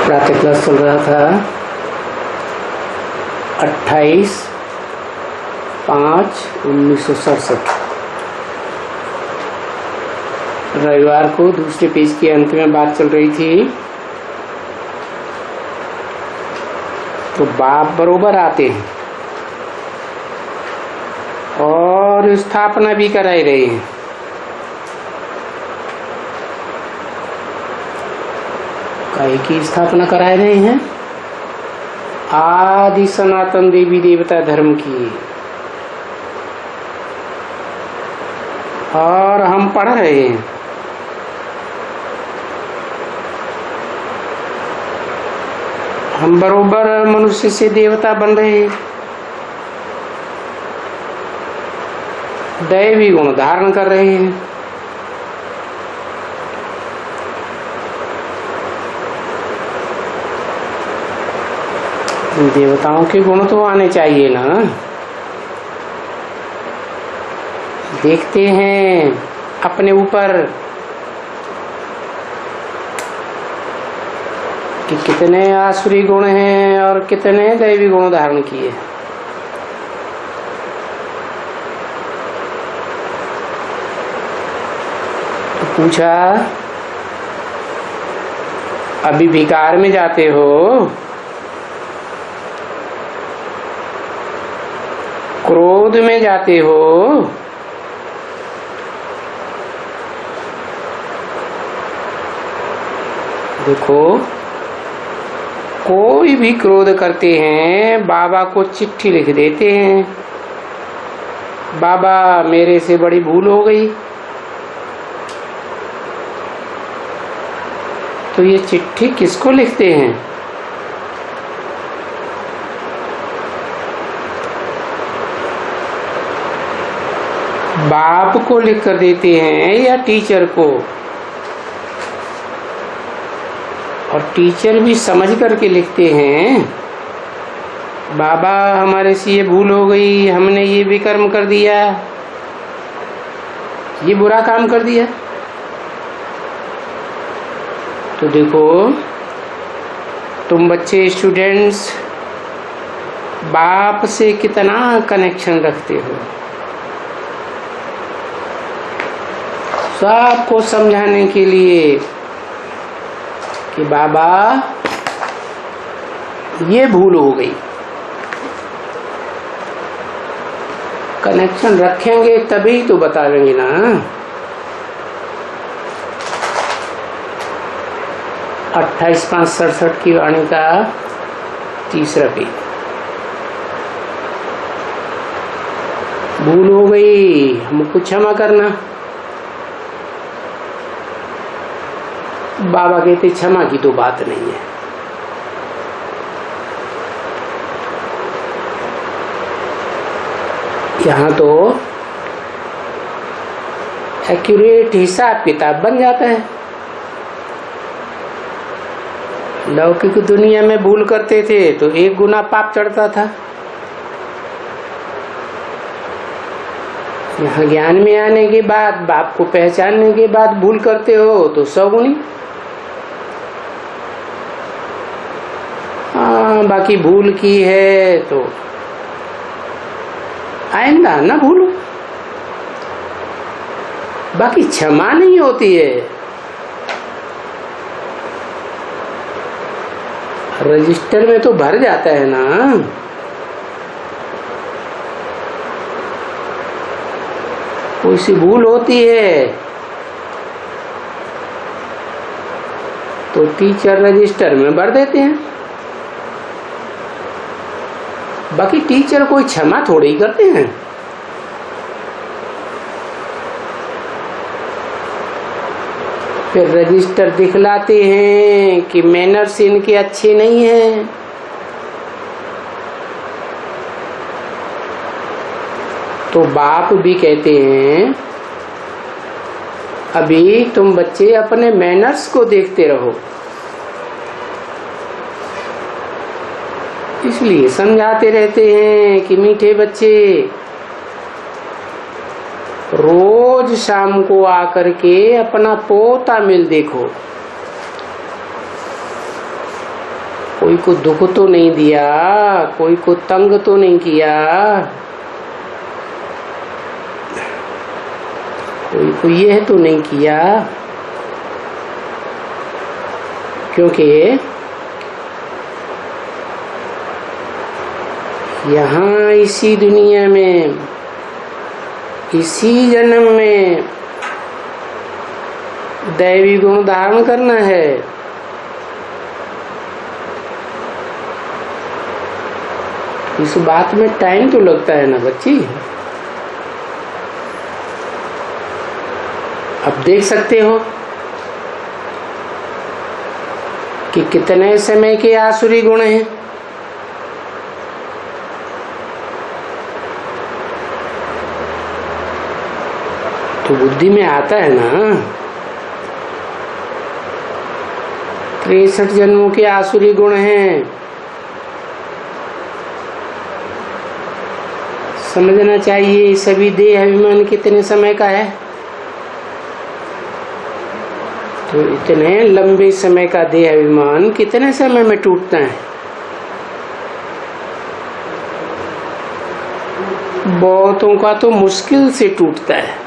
प्रातः क्लास चल रहा था 28/5/1967। रविवार को दूसरे पेज के अंत में बात चल रही थी। तो बाप बरोबर आते हैं और स्थापना भी कराई रही है। काहे की स्थापना कराए रहे हैं? आदि सनातन देवी देवता धर्म की। और हम पढ़ रहे हैं हम बरोबर मनुष्य से देवता बन रहे हैं, दैवी गुण धारण कर रहे हैं। देवताओं के गुण तो आने चाहिए ना। देखते हैं अपने ऊपर कि कितने आसुरी गुण हैं और कितने दैवी गुण धारण किए। तो पूछा, अभी विकार में जाते हो, क्रोध में जाते हो, देखो कोई भी क्रोध करते हैं बाबा को चिट्ठी लिख देते हैं, बाबा मेरे से बड़ी भूल हो गई। तो ये चिट्ठी किसको लिखते हैं? बाप को लिख कर देते हैं या टीचर को? और टीचर भी समझ करके लिखते हैं, बाबा हमारे से ये भूल हो गई, हमने ये विकर्म कर दिया, ये बुरा काम कर दिया। तो देखो तुम बच्चे स्टूडेंट्स बाप से कितना कनेक्शन रखते हो। सबको समझाने के लिए कि बाबा ये भूल हो गई। कनेक्शन रखेंगे तभी तो बताएंगे ना। 28/5/67 की वाणी का तीसरा पेज। भूल हो गई, हमको क्षमा करना। बाबा कहते क्षमा की तो बात नहीं है। यहाँ तो एक्यूरेट हिसाब किताब बन जाता है। लौकिक दुनिया में भूल करते थे तो 1 गुना पाप चढ़ता था। यहाँ ज्ञान में आने के बाद, बाप को पहचानने के बाद भूल करते हो तो 100 गुनी। बाकी भूल की है तो आइंदा ना भूलो। बाकी क्षमा नहीं होती है। रजिस्टर में तो भर जाता है ना। कोई सी भूल होती है तो टीचर रजिस्टर में भर देते हैं। बाकी टीचर कोई क्षमा थोड़ी ही करते हैं। फिर रजिस्टर दिखलाते हैं कि मैनर्स इनके अच्छे नहीं हैं। तो बाप भी कहते हैं अभी तुम बच्चे अपने मैनर्स को देखते रहो। इसलिए समझाते रहते हैं कि मीठे बच्चे रोज शाम को आकर के अपना पोता मिल देखो। कोई को दुख तो नहीं दिया, कोई को तंग तो नहीं किया, कोई को यह तो नहीं किया, क्योंकि यहाँ इसी दुनिया में, इसी जन्म में दैवी गुण धारण करना है। इस बात में टाइम तो लगता है ना बच्ची। अब देख सकते हो कि कितने समय के आसुरी गुण हैं। तो बुद्धि में आता है ना, 63 जन्मों के आसुरी गुण हैं। समझना चाहिए सभी देह अभिमान कितने समय का है। तो इतने लंबे समय का देह अभिमान कितने समय में टूटता है? बहुतों का तो मुश्किल से टूटता है।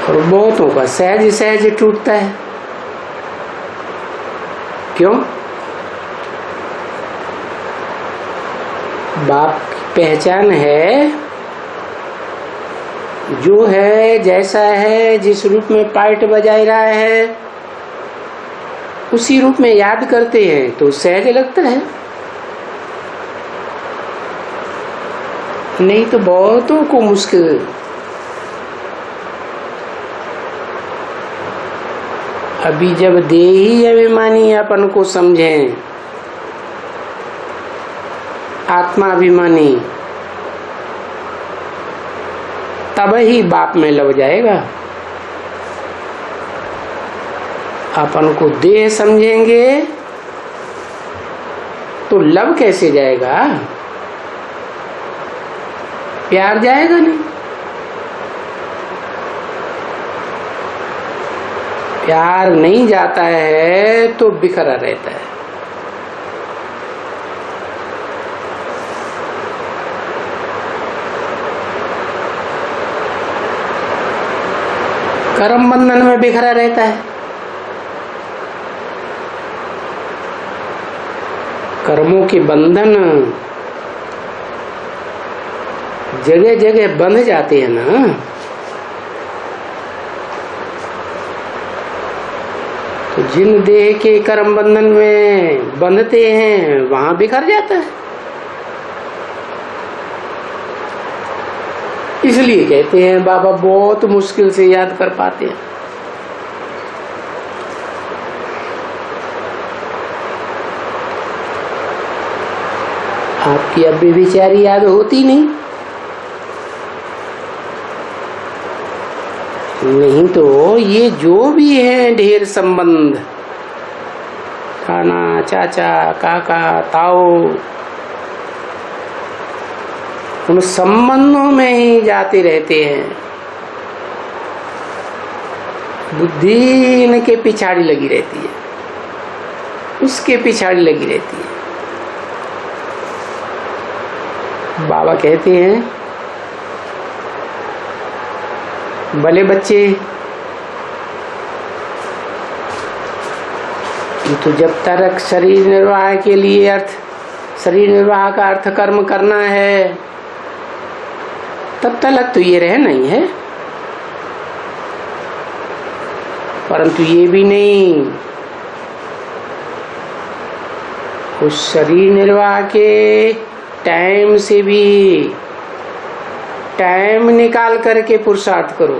और बहुतों का सहज सहज टूटता है। क्यों? बाप की पहचान है, जो है जैसा है, जिस रूप में पाइट बजाय रहा है उसी रूप में याद करते हैं तो सहज लगता है। नहीं तो बहुतों को मुश्किल। अभी जब देही अभिमानी अपन को समझें, आत्माभिमानी, तब ही बाप में लग जाएगा। अपन को देह समझेंगे तो लब कैसे जाएगा? प्यार जाएगा नहीं। प्यार नहीं जाता है तो बिखरा रहता है। कर्म बंधन में बिखरा रहता है। कर्मों के बंधन जगह जगह बंध जाते हैं ना। तो जिन देह के कर्म बंधन में बंधते हैं वहां बिखर जाता है। इसलिए कहते हैं बाबा बहुत मुश्किल से याद कर पाते हैं। आपकी अब भी बेचारी याद होती नहीं। नहीं तो ये जो भी है ढेर संबंध, खाना, चाचा, काका, ताऊ, उन संबंधों में ही जाते रहते हैं। बुद्धि इनके पिछाड़ी लगी रहती है, उसके पिछाड़ी लगी रहती है। बाबा कहते हैं भले बच्चे, तो जब तक शरीर निर्वाह के लिए शरीर निर्वाह का अर्थ कर्म करना है तब तक तो ये रहना ही है। परंतु ये भी नहीं, उस शरीर निर्वाह के टाइम से भी टाइम निकाल करके पुरुषार्थ करो।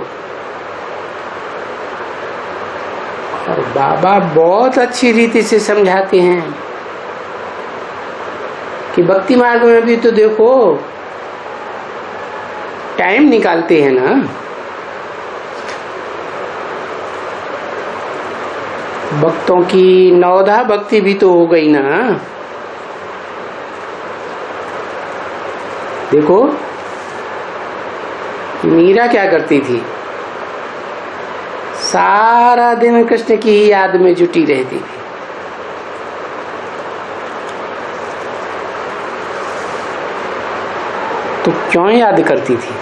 और बाबा बहुत अच्छी रीति से समझाते हैं कि भक्ति मार्ग में भी तो देखो टाइम निकालते हैं ना। भक्तों की नवधा भक्ति भी तो हो गई ना। देखो मीरा क्या करती थी, सारा दिन कृष्ण की ही याद में जुटी रहती थी। तो क्यों याद करती थी?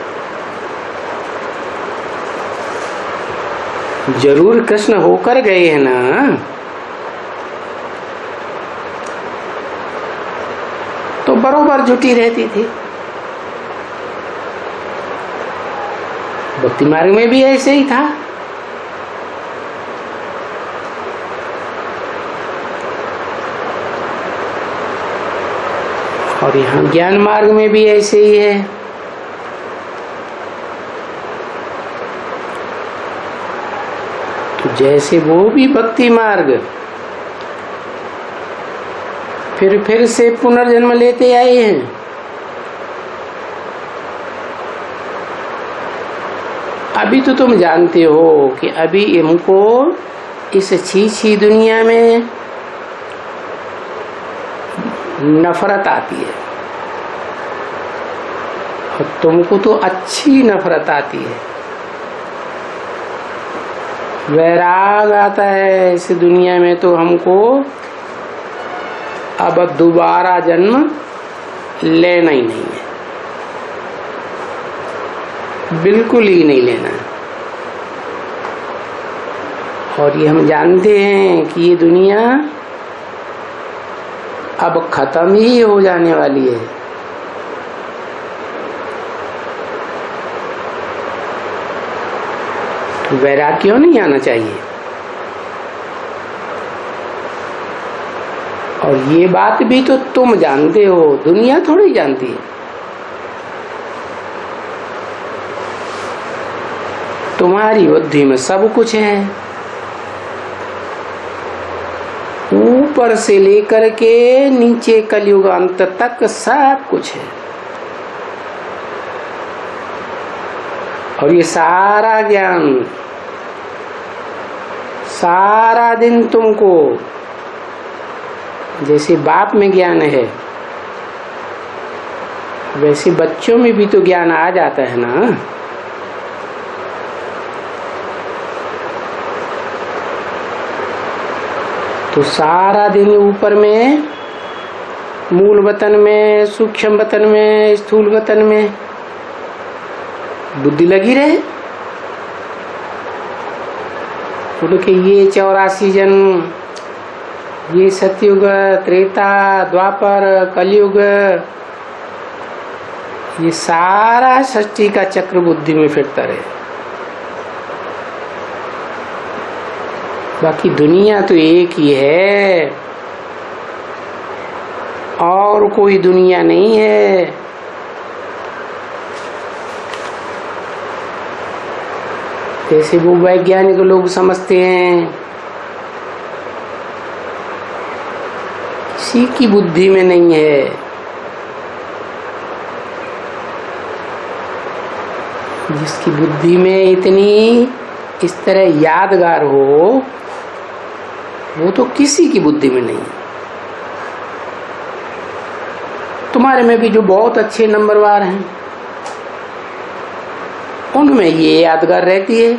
जरूर कृष्ण होकर गए हैं ना, तो बरोबर जुटी रहती थी। भक्ति मार्ग में भी ऐसे ही था। और यहाँ ज्ञान मार्ग में भी ऐसे ही है। तो जैसे वो भी भक्ति मार्ग फिर से पुनर्जन्म लेते आए हैं, अभी तो तुम जानते हो कि अभी इनको इस छी दुनिया में नफरत आती है, और तुमको तो अच्छी नफरत आती है। वैराग आता है इस दुनिया में, तो हमको अब दोबारा जन्म लेना ही नहीं है, बिल्कुल ही नहीं लेना। और ये हम जानते हैं कि ये दुनिया अब खत्म ही हो जाने वाली है। तो वैराग क्यों नहीं आना चाहिए? और ये बात भी तो तुम जानते हो, दुनिया थोड़ी जानती है। तुम्हारी बुद्धि में सब कुछ है, ऊपर से लेकर के नीचे कलयुग अंत तक सब कुछ है। और ये सारा ज्ञान सारा दिन तुमको, जैसे बाप में ज्ञान है वैसे बच्चों में भी तो ज्ञान आ जाता है ना। तो सारा दिन ऊपर में, मूल वतन में, सूक्ष्म वतन में, स्थूल वतन में बुद्धि लगी रहे। उनके ये 84 जन्म, ये सतयुग, त्रेता, द्वापर, कलयुग, ये सारा सृष्टि का चक्र बुद्धि में फिरता रहे। बाकी दुनिया तो एक ही है, और कोई दुनिया नहीं है। जैसे वो वैज्ञानिक लोग समझते हैं, किसी की बुद्धि में नहीं है। जिसकी बुद्धि में इतनी इस तरह यादगार हो, वो तो किसी की बुद्धि में नहीं। तुम्हारे में भी जो बहुत अच्छे नंबरवार हैं, उनमें ये यादगार रहती है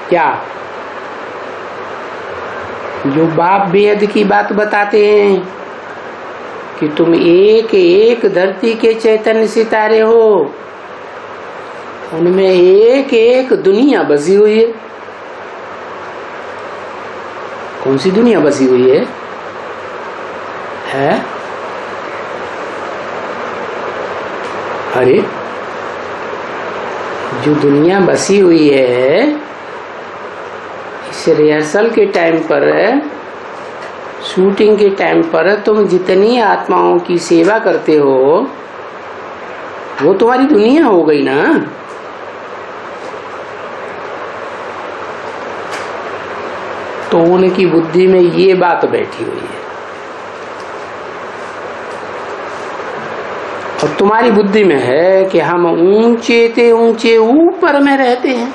क्या? जो बाप बेहद की बात बताते हैं कि तुम एक एक धरती के चैतन्य सितारे हो, उनमें एक एक दुनिया बसी हुई है। कौन सी दुनिया बसी हुई है? अरे जो दुनिया बसी हुई है, इस रिहर्सल के टाइम पर, शूटिंग के टाइम पर तुम जितनी आत्माओं की सेवा करते हो, वो तुम्हारी दुनिया हो गई ना। तो उनकी बुद्धि में ये बात बैठी हुई है, और तुम्हारी बुद्धि में है कि हम ऊंचे ते ऊंचे ऊपर में रहते हैं।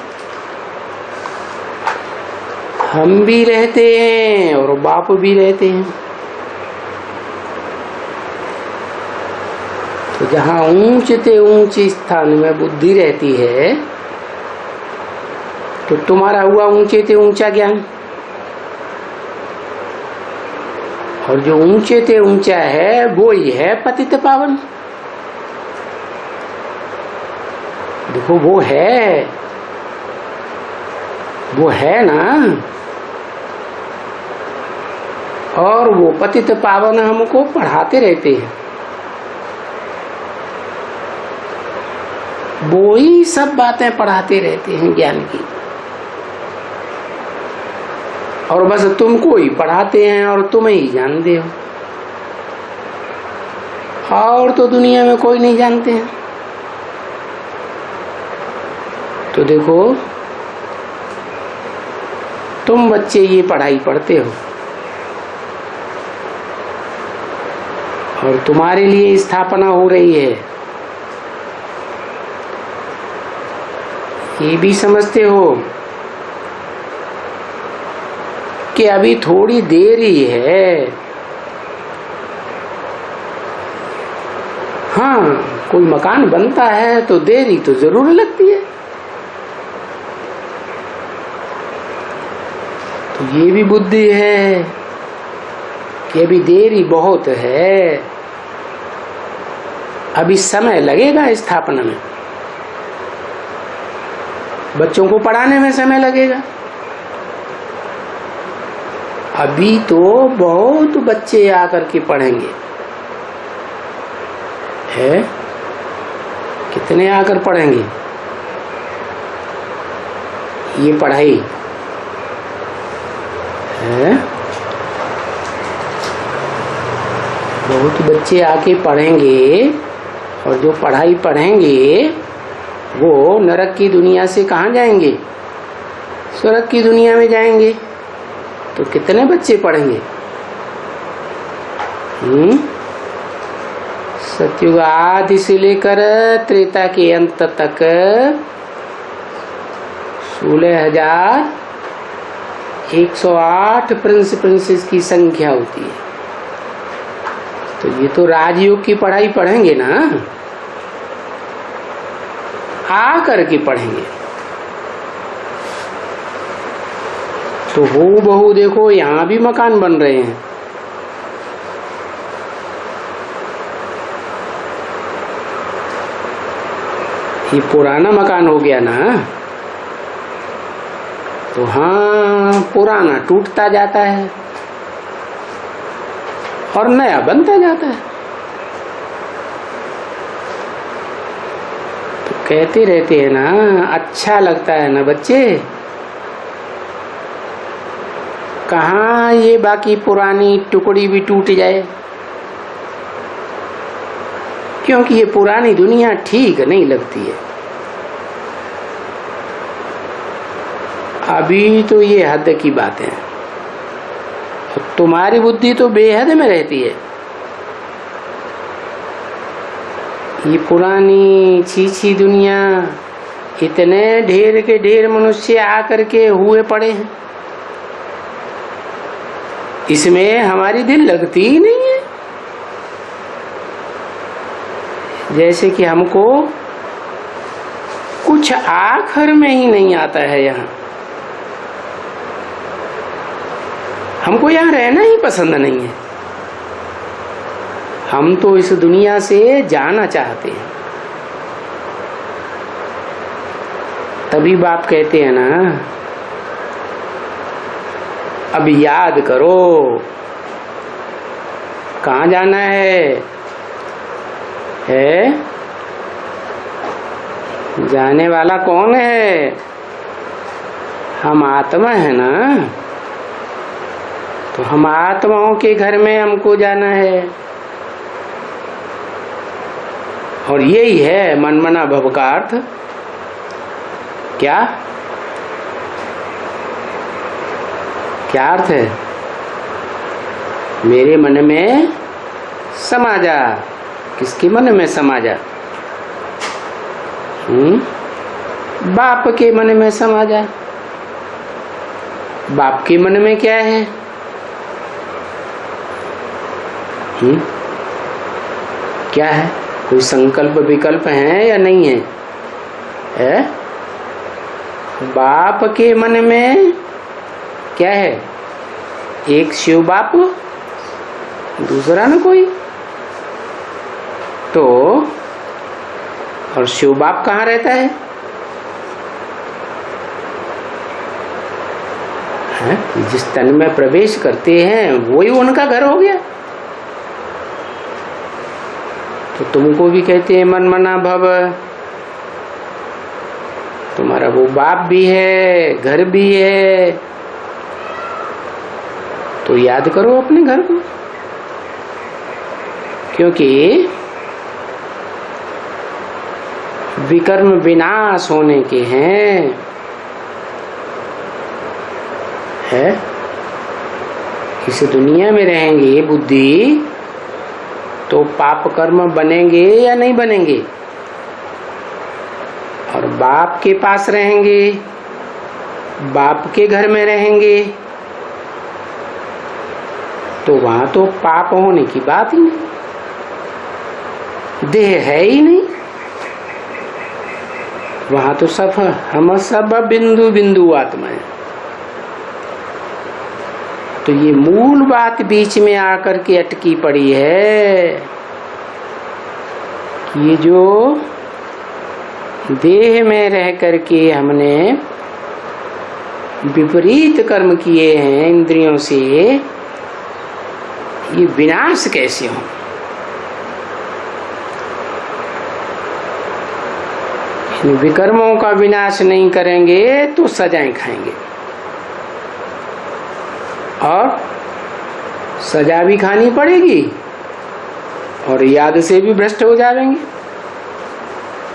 हम भी रहते हैं और बाप भी रहते हैं। तो जहाँ ऊंचे ते ऊंचे स्थान में बुद्धि रहती है, तो तुम्हारा हुआ ऊंचे से ऊंचा ज्ञान, और जो ऊंचे से ऊंचा है वो ही है पतित पावन। देखो वो है ना। और वो पतित पावन हमको पढ़ाते रहते हैं, वो ही सब बातें पढ़ाते रहते हैं ज्ञान की, और बस तुमको ही पढ़ाते हैं और तुम ही जानते हो, और तो दुनिया में कोई नहीं जानते हैं। तो देखो तुम बच्चे ये पढ़ाई पढ़ते हो, और तुम्हारे लिए स्थापना हो रही है, ये भी समझते हो कि अभी थोड़ी देर ही है। हाँ, कोई मकान बनता है तो देरी तो जरूर लगती है, तो ये भी बुद्धि है कि अभी देरी बहुत है, अभी समय लगेगा स्थापना में, बच्चों को पढ़ाने में समय लगेगा। अभी तो बहुत बच्चे आकर के पढ़ेंगे, है कितने आकर पढ़ेंगे ये पढ़ाई है। बहुत बच्चे आके पढ़ेंगे, और जो पढ़ाई पढ़ेंगे वो नरक की दुनिया से कहाँ जाएंगे, स्वर्ग की दुनिया में जाएंगे। तो कितने बच्चे पढ़ेंगे? सतयुग आदि से लेकर त्रेता के अंत तक 16,108 प्रिंस प्रिंसेस की संख्या होती है। तो ये तो राजयोग की पढ़ाई पढ़ेंगे ना, आकर के पढ़ेंगे। तो हो बहु देखो यहाँ भी मकान बन रहे हैं, ये पुराना मकान हो गया ना, तो हाँ पुराना टूटता जाता है और नया बनता जाता है। तो कहते रहते हैं ना, अच्छा लगता है ना बच्चे, कहाँ ये बाकी पुरानी टुकड़ी भी टूट जाए, क्योंकि ये पुरानी दुनिया ठीक नहीं लगती है। अभी तो ये हद की बात है, तुम्हारी बुद्धि तो बेहद में रहती है। ये पुरानी छीछी दुनिया, इतने ढेर के ढेर मनुष्य आकर के हुए पड़े हैं, इसमें हमारी दिल लगती ही नहीं है। जैसे कि हमको कुछ आखिर में ही नहीं आता है, यहाँ हमको यहाँ रहना ही पसंद नहीं है। हम तो इस दुनिया से जाना चाहते हैं। तभी बाप कहते हैं ना, अब याद करो कहाँ जाना है? जाने वाला कौन है? हम आत्मा है ना, तो हम आत्माओं के घर में हमको जाना है। और यही है मनमना भव का अर्थ। क्या क्या अर्थ है? मेरे मन में समा जा। किसके मन में समा जा? बाप के मन में समा जा। बाप के मन में क्या है? क्या है? कोई संकल्प विकल्प है या नहीं है? बाप के मन में क्या है? एक शिव बाप, दूसरा न कोई। तो और शिव बाप कहाँ रहता है? जिस तन में प्रवेश करते हैं वही उनका घर हो गया। तो तुमको भी कहते हैं मन मना भव, तुम्हारा वो बाप भी है, घर भी है, तो याद करो अपने घर को, क्योंकि विकर्म विनाश होने के हैं। है इस दुनिया में रहेंगे बुद्धि तो पाप कर्म बनेंगे या नहीं बनेंगे, और बाप के पास रहेंगे, बाप के घर में रहेंगे, तो वहां तो पाप होने की बात ही नहीं, देह है ही नहीं, वहां तो सब हम सब बिंदु बिंदु आत्मा है। तो ये मूल बात बीच में आकर के अटकी पड़ी है कि ये जो देह में रह करके हमने विपरीत कर्म किए हैं इंद्रियों से, ये विनाश कैसे हो? विकर्मों का विनाश नहीं करेंगे तो सजाएं खाएंगे, और सजा भी खानी पड़ेगी और याद से भी भ्रष्ट हो जाएंगे,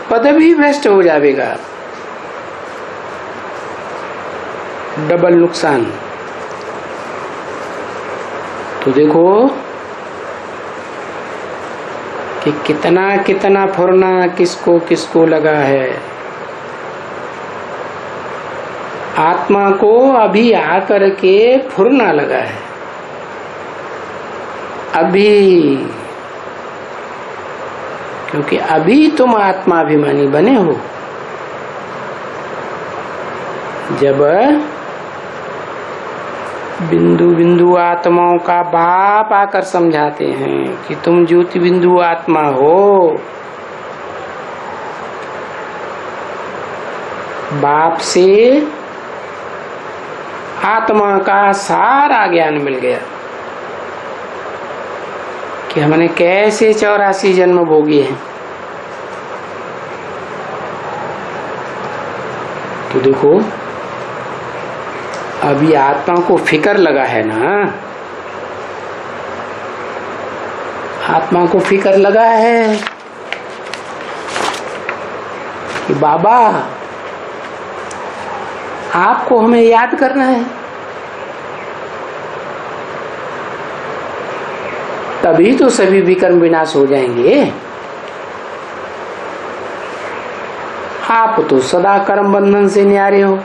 पद भी भ्रष्ट हो जाएगा, डबल नुकसान। तो देखो कि कितना कितना फुरना किसको किसको लगा है। आत्मा को अभी आकर के फुरना लगा है, अभी, क्योंकि अभी तुम आत्माभिमानी बने हो। जब बिंदु बिंदु आत्माओं का बाप आकर समझाते हैं कि तुम ज्योति बिंदु आत्मा हो, बाप से आत्मा का सारा ज्ञान मिल गया कि हमने कैसे 84 जन्म भोगे हैं। तो देखो अभी आत्मा को फिक्र लगा है ना, आत्मा को फिक्र लगा है कि बाबा आपको हमें याद करना है, तभी तो सभी विकर्म विनाश हो जाएंगे। आप तो सदा कर्म बंधन से न्यारे हो,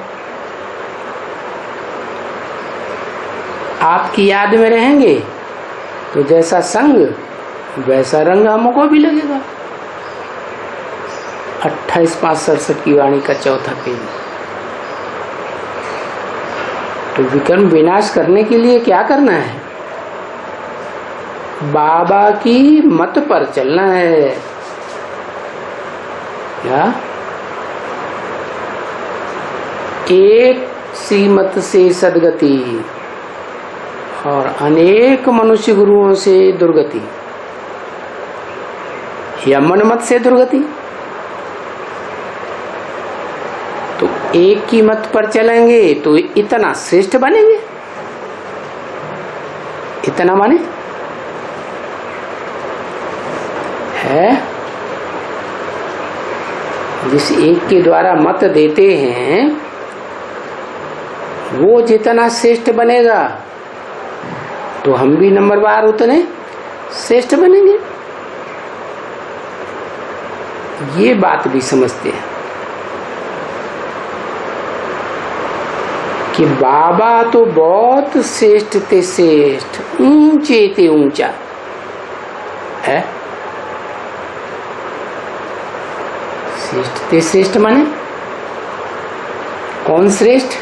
आपकी याद में रहेंगे तो जैसा संग वैसा रंग हमको भी लगेगा। 28-5-67 की वाणी का चौथा पेज। तो विकर्म विनाश करने के लिए क्या करना है? बाबा की मत पर चलना है। क्या? एक श्रीमत से सदगति और अनेक मनुष्य गुरुओं से दुर्गति, या मनमत से दुर्गति। तो एक की मत पर चलेंगे तो इतना श्रेष्ठ बनेंगे। इतना माने है, जिस एक के द्वारा मत देते हैं वो जितना श्रेष्ठ बनेगा तो हम भी नंबरवार उतने श्रेष्ठ बनेंगे। ये बात भी समझते हैं कि बाबा तो बहुत श्रेष्ठ ते श्रेष्ठ, ऊंचे ते ऊंचा है। श्रेष्ठ ते श्रेष्ठ माने कौन श्रेष्ठ?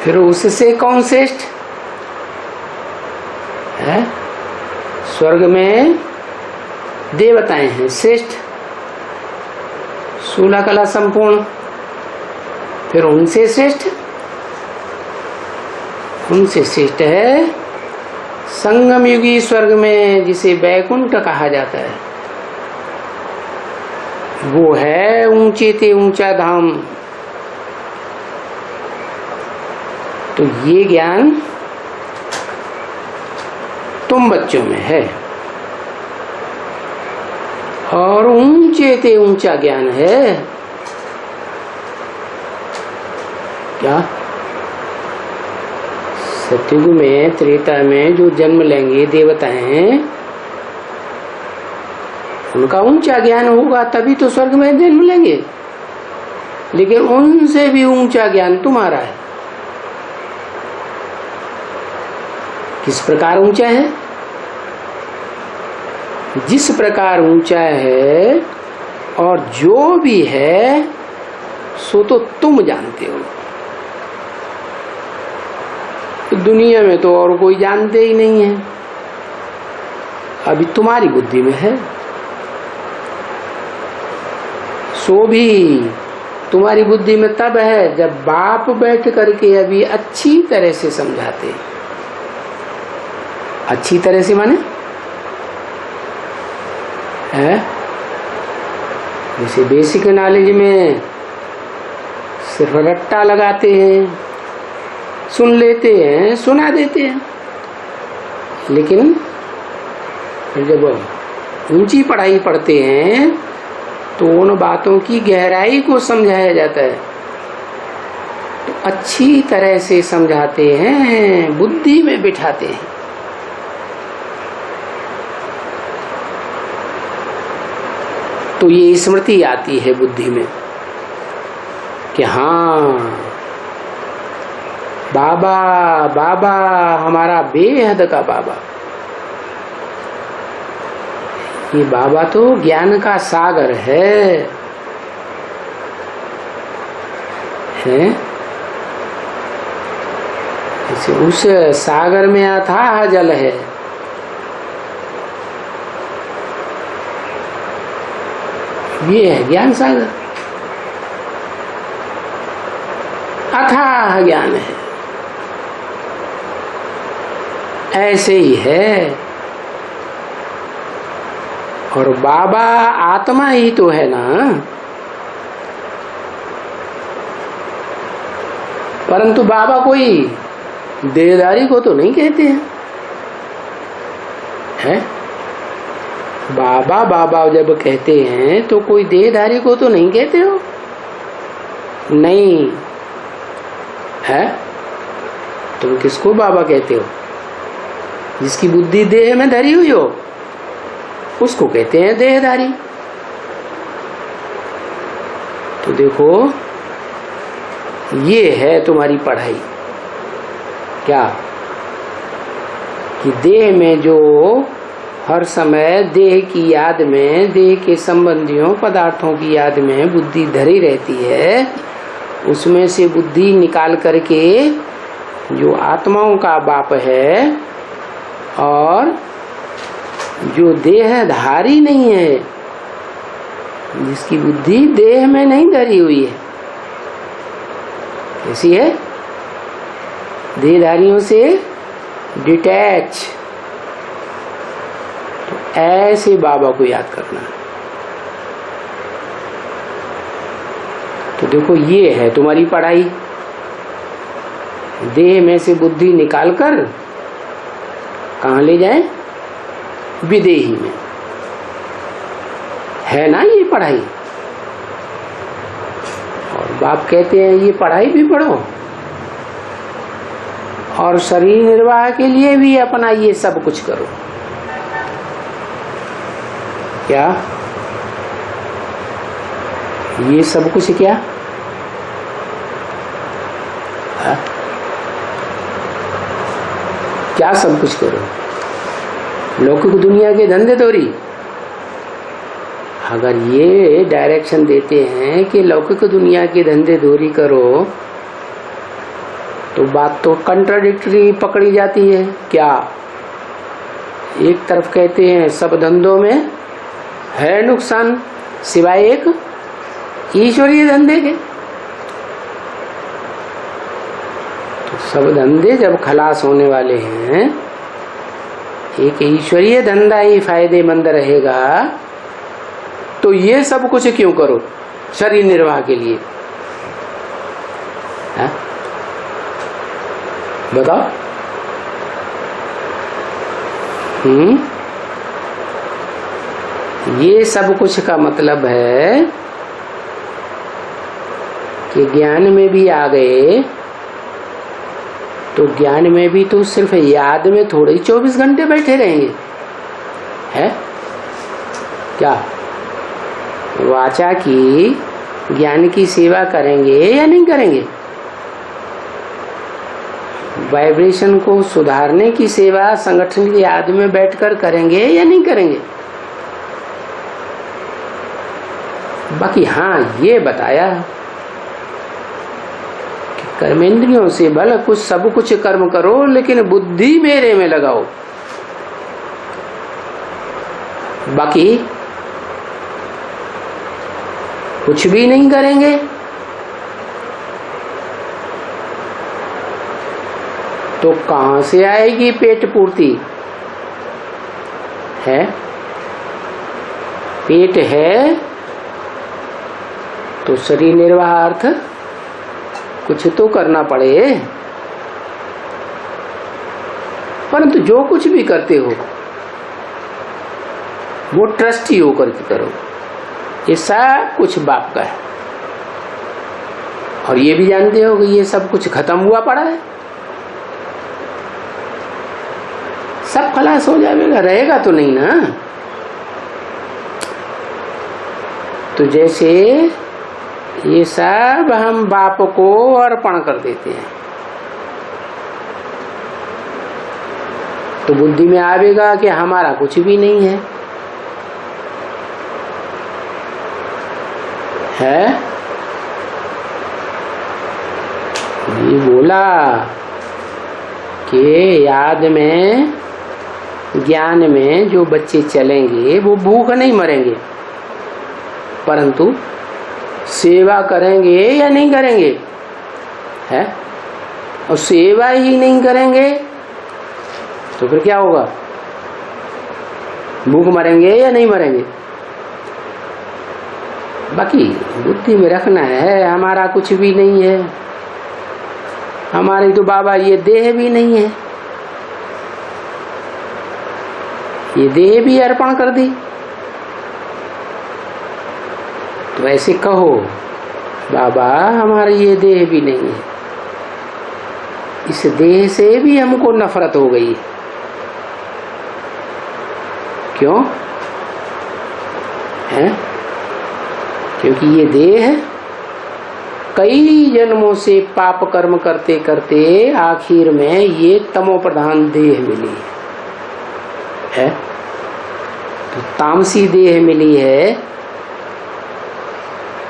फिर उससे कौन श्रेष्ठ है? स्वर्ग में देवताएं हैं श्रेष्ठ, 16 कला संपूर्ण। फिर उनसे श्रेष्ठ है संगम युगी स्वर्ग में, जिसे वैकुंठ कहा जाता है। वो है ऊंचे ते ऊंचा धाम। तो ये ज्ञान तुम बच्चों में है, और ऊंचे ते ऊंचा ज्ञान है क्या? सतयुग में, त्रेता में जो जन्म लेंगे देवताएं, उनका ऊंचा ज्ञान होगा तभी तो स्वर्ग में जन्म लेंगे। लेकिन उनसे भी ऊंचा ज्ञान तुम्हारा है। किस प्रकार ऊंचा है? जिस प्रकार ऊंचा है, और जो भी है सो तो तुम जानते हो। दुनिया में तो और कोई जानते ही नहीं है, अभी तुम्हारी बुद्धि में है। सो भी तुम्हारी बुद्धि में तब है जब बाप बैठ करके अभी अच्छी तरह से समझाते। अच्छी तरह से माने है, जैसे बेसिक नॉलेज में सिर्फ रट्टा लगाते हैं, सुन लेते हैं, सुना देते हैं। लेकिन जब ऊंची पढ़ाई पढ़ते हैं तो उन बातों की गहराई को समझाया जाता है, तो अच्छी तरह से समझाते हैं, बुद्धि में बिठाते हैं। तो ये स्मृति आती है बुद्धि में कि हाँ, बाबा बाबा हमारा बेहद का बाबा। ये बाबा तो ज्ञान का सागर है, उस सागर में अथाह जल है। ये है ज्ञान सागर, अथाह ज्ञान है। ऐसे ही है। और बाबा आत्मा ही तो है ना, परंतु बाबा कोई देहधारी को तो नहीं कहते हैं। बाबा बाबा जब कहते हैं तो कोई देहधारी को तो नहीं कहते हो, नहीं है। तुम किसको बाबा कहते हो? जिसकी बुद्धि देह में धरी हुई हो उसको कहते हैं देहधारी। तो देखो, ये है तुम्हारी पढ़ाई क्या, कि देह में जो हर समय देह की याद में, देह के संबंधियों पदार्थों की याद में बुद्धि धरी रहती है, उसमें से बुद्धि निकाल करके जो आत्माओं का बाप है और जो देहधारी नहीं है, जिसकी बुद्धि देह में नहीं धरी हुई है, कैसी है? देहधारियों से डिटैच। तो ऐसे बाबा को याद करना। तो देखो, ये है तुम्हारी पढ़ाई। देह में से बुद्धि निकालकर कहाँ ले जाए? विदेही में। है ना ये पढ़ाई? और बाप कहते हैं ये पढ़ाई भी पढ़ो और शरीर निर्वाह के लिए भी अपना ये सब कुछ करो। क्या ये सब कुछ? क्या है? क्या सब कुछ करो? लौकिक दुनिया के धंधे तोरी, अगर ये डायरेक्शन देते हैं कि लौकिक दुनिया के धंधे दूरी करो, तो बात तो कंट्राडिक्टरी पकड़ी जाती है। क्या एक तरफ कहते हैं सब धंधों में है नुकसान सिवाय एक ईश्वरीय धंधे के, तो सब धंधे जब खलास होने वाले हैं, एक ईश्वरीय धंधा ही फायदेमंद रहेगा, तो ये सब कुछ क्यों करो शरीर निर्वाह के लिए? है? बताओ। ये सब कुछ का मतलब है कि ज्ञान में भी आ गए तो ज्ञान में भी तो सिर्फ याद में थोड़े ही 24 घंटे बैठे रहेंगे, है क्या? वाचा की ज्ञान की सेवा करेंगे या नहीं करेंगे? वाइब्रेशन को सुधारने की सेवा संगठन की याद में बैठकर करेंगे या नहीं करेंगे? बाकी हाँ ये बताया कि कर्मेंद्रियों से भले कुछ सब कुछ कर्म करो, लेकिन बुद्धि मेरे में लगाओ। बाकी कुछ भी नहीं करेंगे तो कहां से आएगी पेट पूर्ति? है पेट है तो शरीर निर्वाह अर्थ कुछ तो करना पड़े। परंतु जो कुछ भी करते हो वो ट्रस्टी होकर के करो, ये सब कुछ बाप का है। और ये भी जानते हो कि ये सब कुछ खत्म हुआ पड़ा है, सब खलास हो जाएगा, रहेगा तो नहीं ना। तो जैसे ये सब हम बाप को अर्पण कर देते हैं, तो बुद्धि में आवेगा कि हमारा कुछ भी नहीं है, है? ये बोला कि याद में ज्ञान में जो बच्चे चलेंगे वो भूख नहीं मरेंगे, परंतु सेवा करेंगे या नहीं करेंगे? है? और सेवा ही नहीं करेंगे तो फिर क्या होगा? भूख मरेंगे या नहीं मरेंगे? बाकी बुद्धि में रखना है हमारा कुछ भी नहीं है, हमारी तो बाबा ये देह भी नहीं है, ये देह भी अर्पण कर दी। तो ऐसे कहो बाबा हमारी ये देह भी नहीं है, इस देह से भी हमको नफरत हो गई। क्यों है? क्योंकि ये देह कई जन्मों से पाप कर्म करते करते आखिर में ये तमो प्रधान देह मिली है। तो तामसी देह मिली है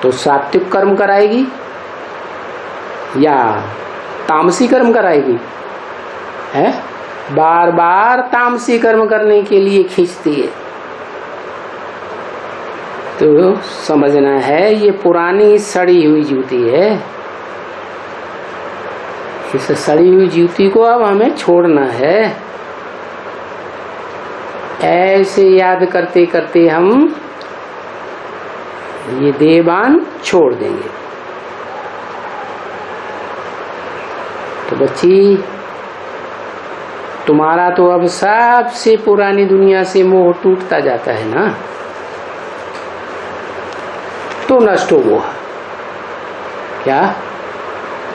तो सात्विक कर्म कराएगी या तामसी कर्म कराएगी? है? बार बार तामसी कर्म करने के लिए खींचती है। तो समझना है ये पुरानी सड़ी हुई जूती है, इस सड़ी हुई जूती को अब हमें छोड़ना है। ऐसे याद करते करते हम ये देहबान छोड़ देंगे। तो बच्ची तुम्हारा तो अब सबसे पुरानी दुनिया से मोह टूटता जाता है ना, तो नष्ट हो वो क्या?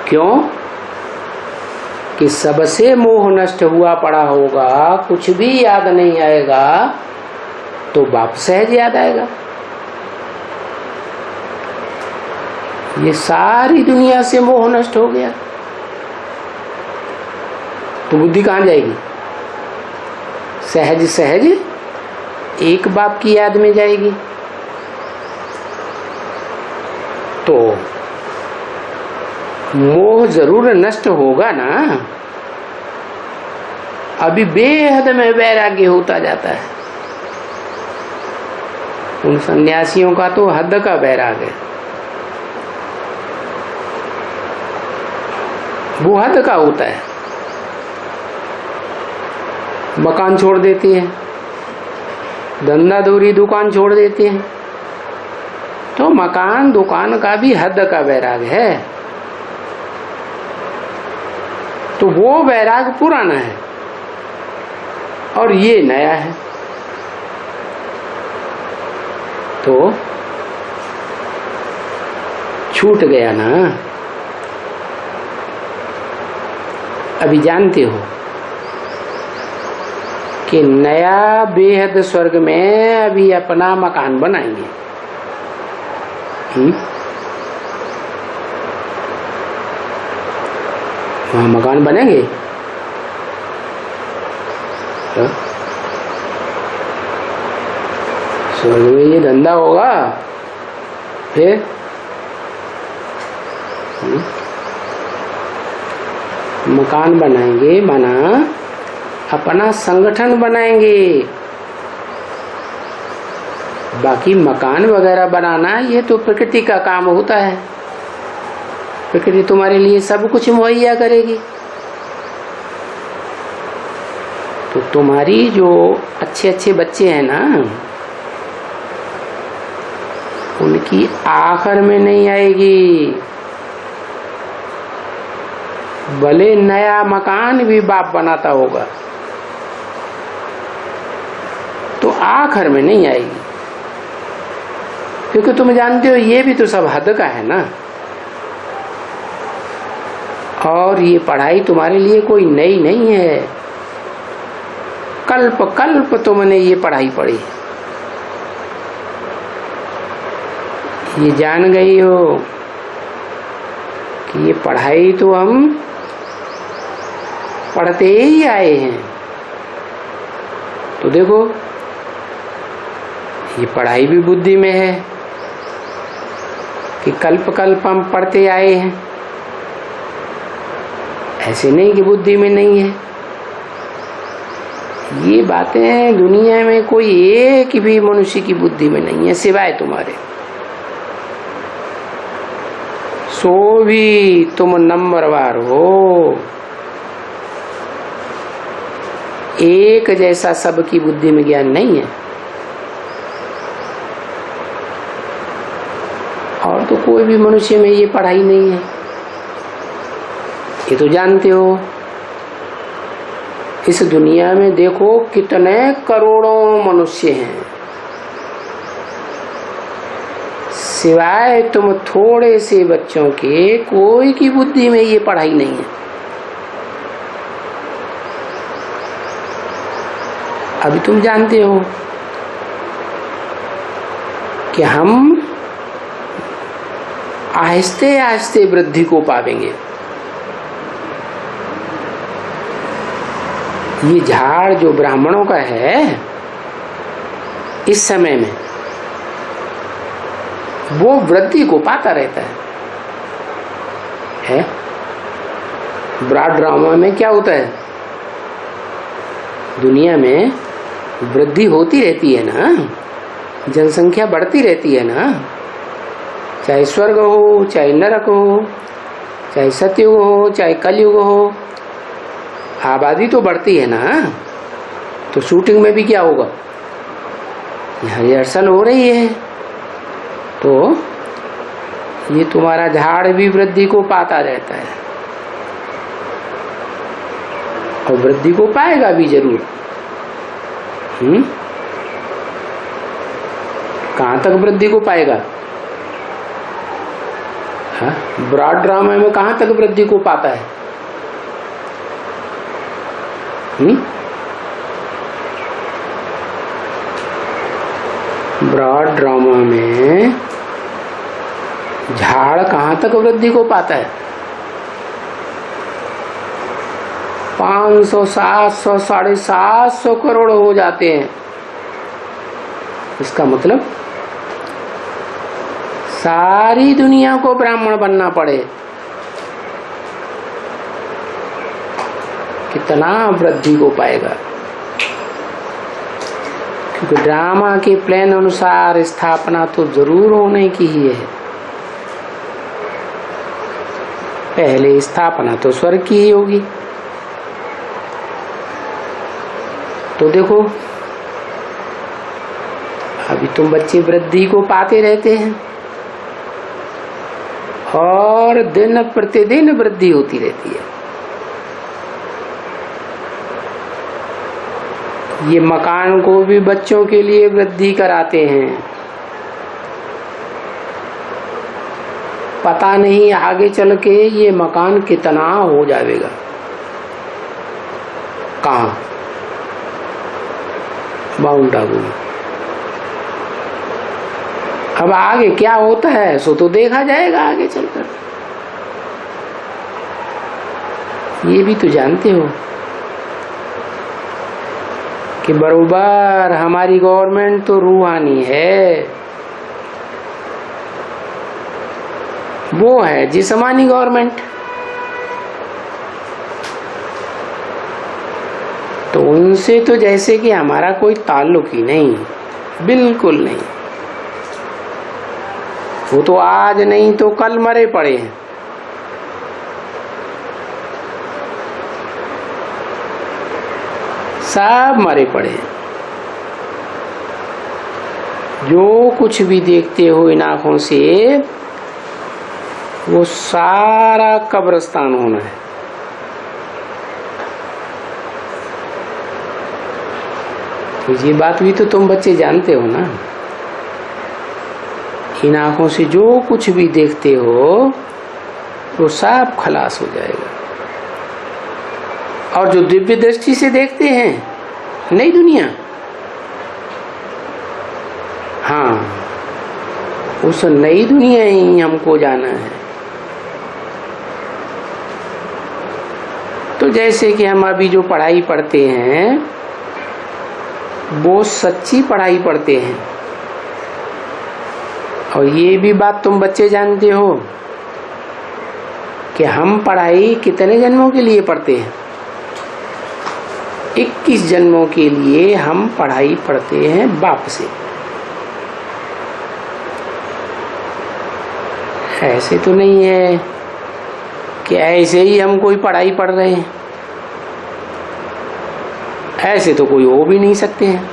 क्यों कि सबसे मोह नष्ट हुआ पड़ा होगा, कुछ भी याद नहीं आएगा तो बाप सहज याद आएगा। ये सारी दुनिया से मोह नष्ट हो गया तो बुद्धि कहाँ जाएगी? सहज सहज एक बाप की याद में जाएगी। तो मोह जरूर नष्ट होगा ना। अभी बेहद में वैराग्य होता जाता है। उन सन्यासियों का तो हद का वैराग्य है, वो हद का होता है। मकान छोड़ देते हैं, धंधा दूरी दुकान छोड़ देते हैं, तो मकान दुकान का भी हद का वैराग है। तो वो वैराग पुराना है और ये नया है। तो छूट गया ना। अभी जानते हो कि नया बेहद स्वर्ग में अभी अपना मकान बनाएंगे। वहां मकान बनेंगे। तो स्वर्ग में ये धंधा होगा, फिर मकान बनाएंगे, माना अपना संगठन बनाएंगे। बाकी मकान वगैरह बनाना ये तो प्रकृति का काम होता है। प्रकृति तुम्हारे लिए सब कुछ मुहैया करेगी। तो तुम्हारी जो अच्छे अच्छे बच्चे हैं ना, उनकी आखिर में नहीं आएगी। भले नया मकान भी बाप बनाता होगा तो आखिर में नहीं आएगी, क्योंकि तुम जानते हो ये भी तो सब हद का है ना। और ये पढ़ाई तुम्हारे लिए कोई नई नहीं है। कल्प कल्प तुमने ये पढ़ाई पढ़ी, ये जान गई हो कि ये पढ़ाई तो हम पढ़ते ही आए हैं। तो देखो ये पढ़ाई भी बुद्धि में है कि कल्प कल्प हम पढ़ते आए हैं, ऐसे नहीं कि बुद्धि में नहीं है। ये बातें दुनिया में कोई एक भी मनुष्य की बुद्धि में नहीं है सिवाय तुम्हारे। सो भी तुम नंबरवार हो, एक जैसा सबकी बुद्धि में ज्ञान नहीं है। और तो कोई भी मनुष्य में ये पढ़ाई नहीं है, ये तो जानते हो। इस दुनिया में देखो कितने करोड़ों मनुष्य हैं, सिवाय तुम थोड़े से बच्चों के कोई की बुद्धि में ये पढ़ाई नहीं है। अभी तुम जानते हो कि हम आहिस्ते आहिस्ते वृद्धि को पावेंगे। ये झाड़ जो ब्राह्मणों का है इस समय में, वो वृद्धि को पाता रहता है? ब्रॉड ड्रामा में क्या होता है, दुनिया में वृद्धि होती रहती है ना, जनसंख्या बढ़ती रहती है ना। चाहे स्वर्ग हो, चाहे नरक हो, चाहे सतयुग हो, चाहे कलयुग हो, आबादी तो बढ़ती है ना। तो शूटिंग में भी क्या होगा, रिहर्सल हो रही है। तो ये तुम्हारा झाड़ भी वृद्धि को पाता रहता है और वृद्धि को पाएगा भी जरूर। कहां तक वृद्धि को पाएगा? हाँ, ब्रॉड ड्रामा में कहां तक वृद्धि को पाता है? ब्रॉड ड्रामा में झाड़ कहां तक वृद्धि को पाता है? 500, 700, 750 करोड़ हो जाते हैं। इसका मतलब सारी दुनिया को ब्राह्मण बनना पड़े, कितना वृद्धि को पाएगा। क्योंकि ड्रामा के प्लान अनुसार स्थापना तो जरूर होने की ही है। पहले स्थापना तो स्वर्ग की ही होगी। तो देखो, अभी तुम बच्चे वृद्धि को पाते रहते हैं और दिन प्रतिदिन वृद्धि होती रहती है। ये मकान को भी बच्चों के लिए वृद्धि कराते हैं। पता नहीं आगे चल के ये मकान कितना हो जाएगा, कहाँ, माउंट आबू में। अब आगे क्या होता है सो तो देखा जाएगा आगे चलकर। ये भी तो जानते हो कि बरोबर हमारी गवर्नमेंट तो रूहानी है, वो है जिस्मानी गवर्नमेंट। तो उनसे तो जैसे कि हमारा कोई ताल्लुक ही नहीं, बिल्कुल नहीं। वो तो आज नहीं तो कल मरे पड़े हैं। सब मरे पड़े हैं। जो कुछ भी देखते हो इन आंखों से वो सारा कब्रिस्तान होना है। तो ये बात भी तो तुम बच्चे जानते हो ना। इन आंखों से जो कुछ भी देखते हो वो सब खलास हो जाएगा। और जो दिव्य दृष्टि से देखते हैं नई दुनिया, हाँ, उस नई दुनिया ही हमको जाना है। तो जैसे कि हम अभी जो पढ़ाई पढ़ते हैं वो सच्ची पढ़ाई पढ़ते हैं। और ये भी बात तुम बच्चे जानते हो कि हम पढ़ाई कितने जन्मों के लिए पढ़ते हैं। 21 जन्मों के लिए हम पढ़ाई पढ़ते हैं बाप से। ऐसे तो नहीं है कि ऐसे ही हम कोई पढ़ाई पढ़ रहे हैं। ऐसे तो कोई हो भी नहीं सकते हैं।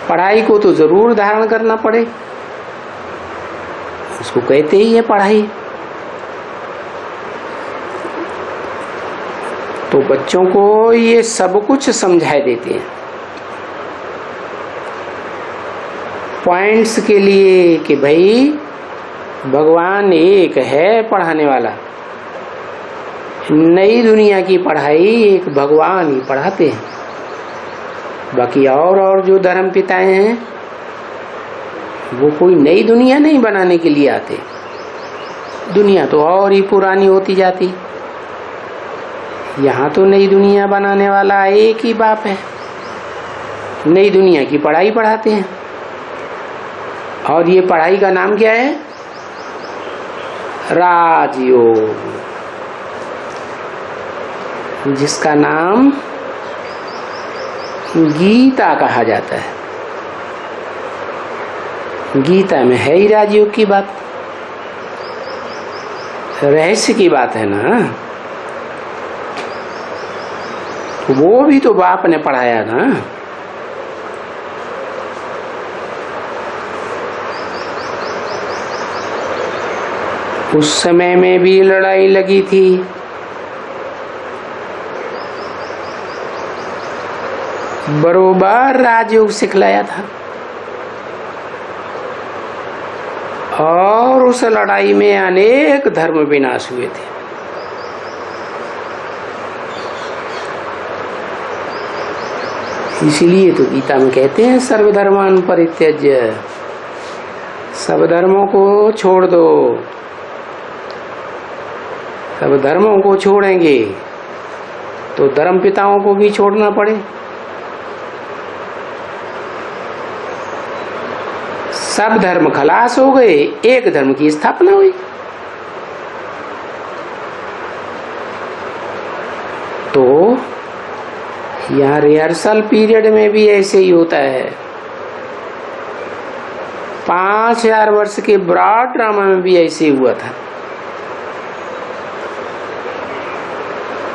पढ़ाई को तो जरूर धारण करना पड़े, उसको कहते ही है पढ़ाई। तो बच्चों को ये सब कुछ समझा देते हैं पॉइंट्स के लिए कि भाई भगवान एक है पढ़ाने वाला। नई दुनिया की पढ़ाई एक भगवान ही पढ़ाते हैं। बाकी और जो धर्म पिताएं हैं वो कोई नई दुनिया नहीं बनाने के लिए आते। दुनिया तो और ही पुरानी होती जाती। यहाँ तो नई दुनिया बनाने वाला एक ही बाप है। नई दुनिया की पढ़ाई पढ़ाते हैं। और ये पढ़ाई का नाम क्या है? राजयोग, जिसका नाम गीता कहा जाता है। गीता में है ही राजयोग की बात, रहस्य की बात है ना। वो भी तो बाप ने पढ़ाया ना। उस समय में भी लड़ाई लगी थी। बरोबर राजयोग सिखलाया था और उस लड़ाई में अनेक धर्म विनाश हुए थे। इसीलिए तो गीता में कहते हैं सर्वधर्मान परित्यज्य, सब धर्मों को छोड़ दो। सब धर्मों को छोड़ेंगे तो धर्म पिताओं को भी छोड़ना पड़े। सब धर्म खलास हो गए, एक धर्म की स्थापना हुई। तो यहाँ रिहर्सल पीरियड में भी ऐसे ही होता है। 5000 वर्ष के ब्रॉड ड्रामा में भी ऐसे हुआ था।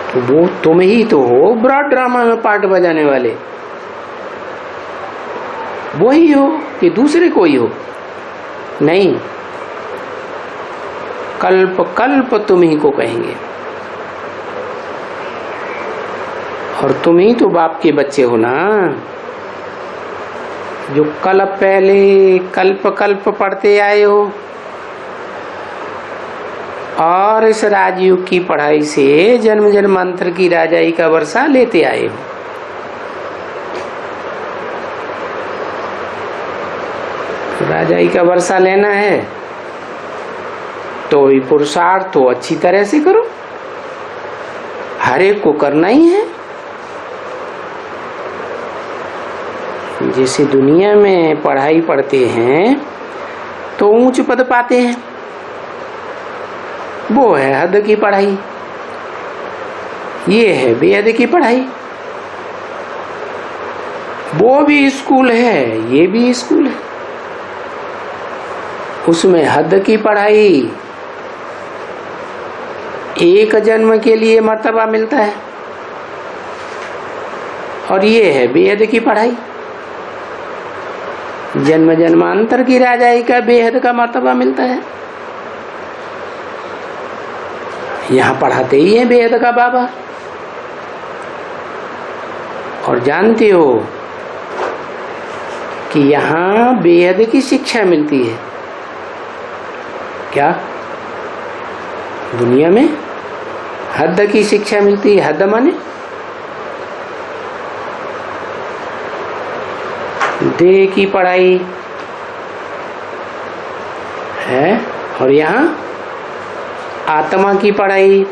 तो वो तुम ही तो हो ब्रॉड ड्रामा में पार्ट बजाने वाले, वही हो कि दूसरे कोई हो? नहीं, कल्प कल्प तुम ही को कहेंगे। और तुम ही तो बाप के बच्चे हो ना, जो कल्प पहले कल्प कल्प पढ़ते आए हो और इस राजयुग की पढ़ाई से जन्म जन्मांतर की राजाई का वर्षा लेते आए हो। राजाई का वर्षा लेना है तो ये पुरुषार्थ तो अच्छी तरह से करो, हर एक को करना ही है। जैसे दुनिया में पढ़ाई पढ़ते हैं तो ऊंच पद पाते हैं, वो है हद की पढ़ाई, ये है बेहद की पढ़ाई। वो भी स्कूल है, ये भी स्कूल है। उसमें हद की पढ़ाई, एक जन्म के लिए मर्तबा मिलता है, और ये है बेहद की पढ़ाई, जन्म जन्मांतर की राजाई का बेहद का मर्तबा मिलता है। यहाँ पढ़ाते ही है बेहद का बाबा। और जानते हो कि यहाँ बेहद की शिक्षा मिलती है। क्या दुनिया में हद की शिक्षा मिलती है? हद माने देह की पढ़ाई है, और यहाँ आत्मा की पढ़ाई।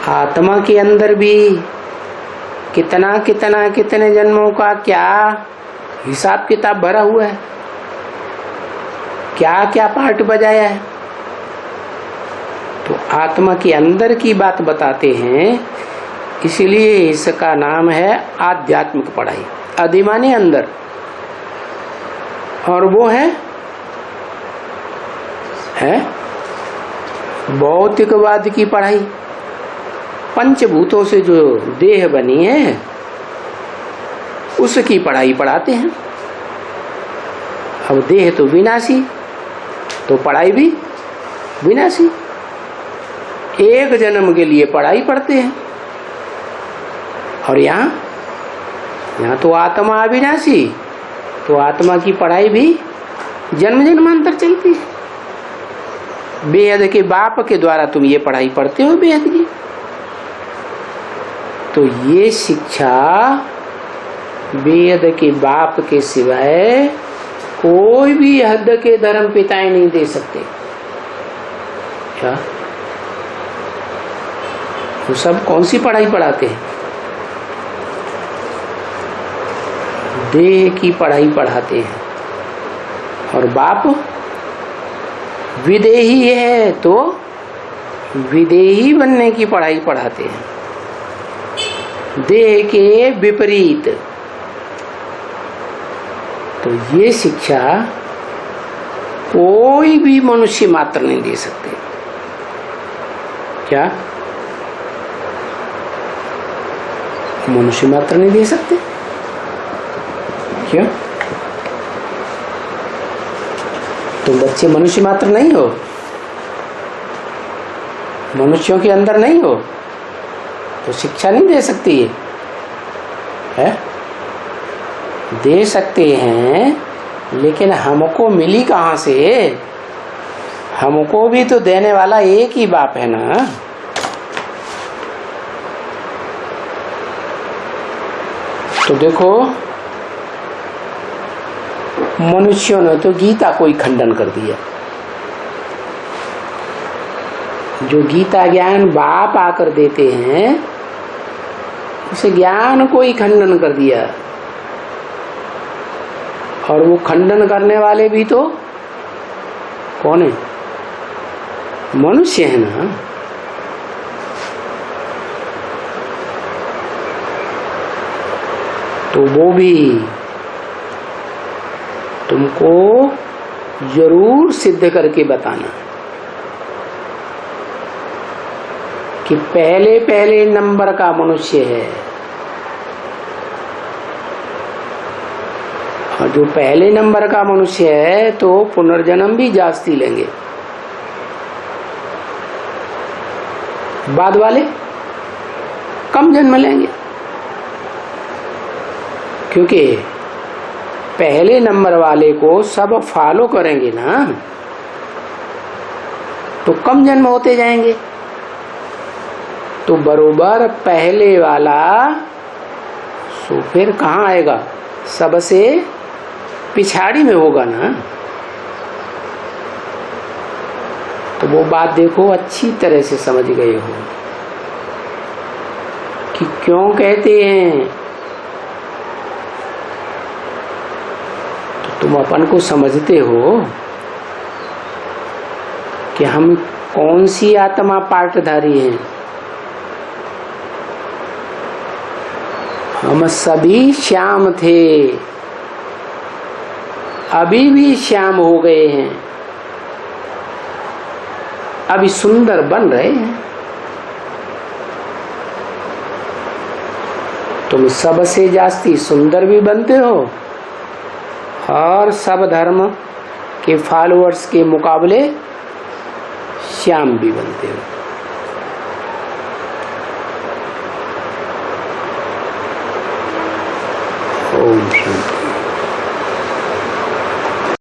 आत्मा के अंदर भी कितने जन्मों का क्या हिसाब किताब भरा हुआ है, क्या क्या पार्ट बजाया है। तो आत्मा के अंदर की बात बताते हैं, इसलिए इसका नाम है आध्यात्मिक पढ़ाई। अधिमाने अंदर, और वो है भौतिकवाद की पढ़ाई। पंचभूतों से जो देह बनी है उसकी पढ़ाई पढ़ाते हैं। अब देह तो विनाशी, तो पढ़ाई भी विनाशी। एक जन्म के लिए पढ़ाई पढ़ते हैं, और यहाँ तो आत्मा अविनाशी, तो आत्मा की पढ़ाई भी जन्म जन्मांतर चलती है। बेहद के बाप के द्वारा तुम ये पढ़ाई पढ़ते हो बेहद की। तो ये शिक्षा बेहद के बाप के सिवाय कोई भी हद के धर्म पिताएं नहीं दे सकते। क्या वो सब कौन सी पढ़ाई पढ़ाते हैं? देह की पढ़ाई पढ़ाते हैं। और बाप विदेही है तो विदेही बनने की पढ़ाई पढ़ाते हैं, देह के विपरीत। तो ये शिक्षा कोई भी मनुष्य मात्र नहीं दे सकते। क्या मनुष्य मात्र नहीं दे सकते? क्यों? तुम बच्चे मनुष्य मात्र नहीं हो? मनुष्यों के अंदर नहीं हो तो शिक्षा नहीं दे सकती है? दे सकते हैं, लेकिन हमको मिली कहाँ से? हमको भी तो देने वाला एक ही बाप है ना। तो देखो, मनुष्यों ने तो गीता को ही खंडन कर दिया। जो गीता ज्ञान बाप आकर देते हैं उसे ज्ञान को ही खंडन कर दिया। और वो खंडन करने वाले भी तो कौन है? मनुष्य है ना। तो वो भी तुमको जरूर सिद्ध करके बताना कि पहले पहले नंबर का मनुष्य है। और जो पहले नंबर का मनुष्य है तो पुनर्जन्म भी जास्ती लेंगे, बाद वाले कम जन्म लेंगे, क्योंकि पहले नंबर वाले को सब फॉलो करेंगे ना, तो कम जन्म होते जाएंगे। तो बरोबर पहले वाला सो फिर कहाँ आएगा? सबसे पिछाड़ी में होगा ना। तो वो बात देखो, अच्छी तरह से समझ गए हो कि क्यों कहते हैं। तो तुम अपन को समझते हो कि हम कौन सी आत्मा पाठधारी हैं। हम सभी श्याम थे, अभी भी श्याम हो गए हैं, अभी सुंदर बन रहे हैं। तुम सबसे जास्ती सुंदर भी बनते हो और सब धर्म के फॉलोअर्स के मुकाबले श्याम भी बनते हो। ओम शांति।